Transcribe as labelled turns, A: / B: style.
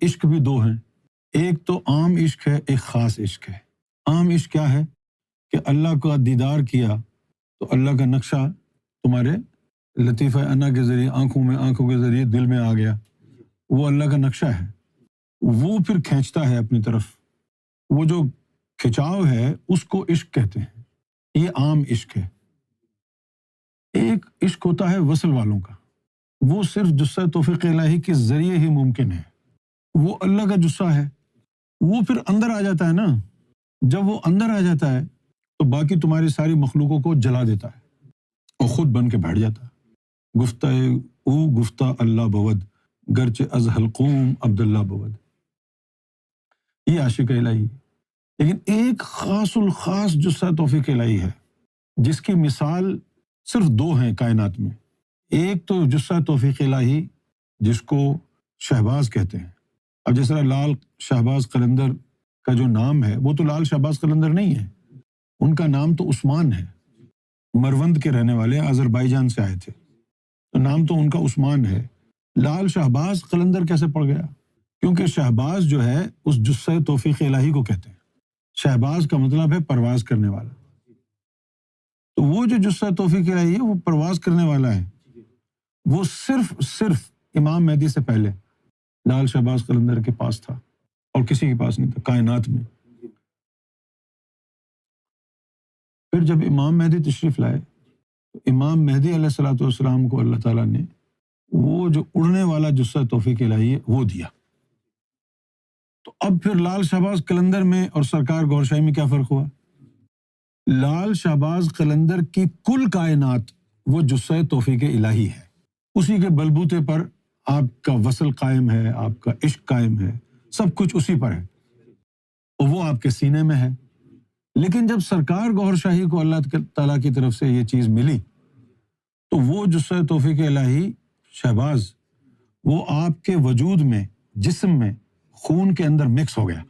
A: عشق بھی دو ہیں، ایک تو عام عشق ہے، ایک خاص عشق ہے۔ عام عشق کیا ہے کہ اللہ کا دیدار کیا تو اللہ کا نقشہ تمہارے لطیفہ انا کے ذریعے آنکھوں کے ذریعے دل میں آ گیا، وہ اللہ کا نقشہ ہے، وہ پھر کھینچتا ہے اپنی طرف، وہ جو کھچاؤ ہے اس کو عشق کہتے ہیں، یہ عام عشق ہے۔ ایک عشق ہوتا ہے وصل والوں کا، وہ صرف جسہ توفیق الہی کے ذریعے ہی ممکن ہے، وہ اللہ کا جسہ ہے، وہ پھر اندر آ جاتا ہے نا، جب وہ اندر آ جاتا ہے تو باقی تمہاری ساری مخلوقوں کو جلا دیتا ہے اور خود بن کے بیٹھ جاتا ہے۔ گفتہ او گفتہ اللہ بود، گرچہ از حلقوم عبداللہ بود، یہ عاشق الہی۔ لیکن ایک خاص الخاص جسہ توفیق الہی ہے جس کی مثال صرف دو ہیں کائنات میں۔ ایک تو جسہ توفیق الہی جس کو شہباز کہتے ہیں۔ اب جس طرح لال شہباز قلندر کا جو نام ہے وہ تو لال شہباز قلندر نہیں ہے، ان کا نام تو عثمان ہے، مروند کے رہنے والے آذربائیجان سے آئے تھے، تو نام تو ان کا عثمان ہے۔ لال شہباز قلندر کیسے پڑ گیا؟ کیونکہ شہباز جو ہے اس جسہ توفیق الہی کو کہتے ہیں، شہباز کا مطلب ہے پرواز کرنے والا، تو وہ جو جسہ توفیق الہی ہے وہ پرواز کرنے والا ہے، وہ صرف امام مہدی سے پہلے لال شہباز قلندر کے پاس تھا اور کسی کے پاس نہیں تھا کائنات میں۔ پھر جب امام مہدی تشریف لائے تو امام مہدی علیہ الصلوۃ والسلام کو اللہ تعالیٰ نے وہ جو اڑنے والا جسہ توفیق الہی ہے وہ دیا۔ تو اب پھر لال شہباز قلندر میں اور سرکار گوھر شاہی میں کیا فرق ہوا؟ لال شہباز قلندر کی کل کائنات وہ جسہ توفیق الہی ہے، اسی کے بلبوتے پر آپ کا وصل قائم ہے، آپ کا عشق قائم ہے، سب کچھ اسی پر ہے اور وہ آپ کے سینے میں ہے۔ لیکن جب سرکار گوھر شاہی کو اللہ تعالیٰ کی طرف سے یہ چیز ملی تو وہ جسہ توفیق الہی شہباز وہ آپ کے وجود میں، جسم میں، خون کے اندر مکس ہو گیا۔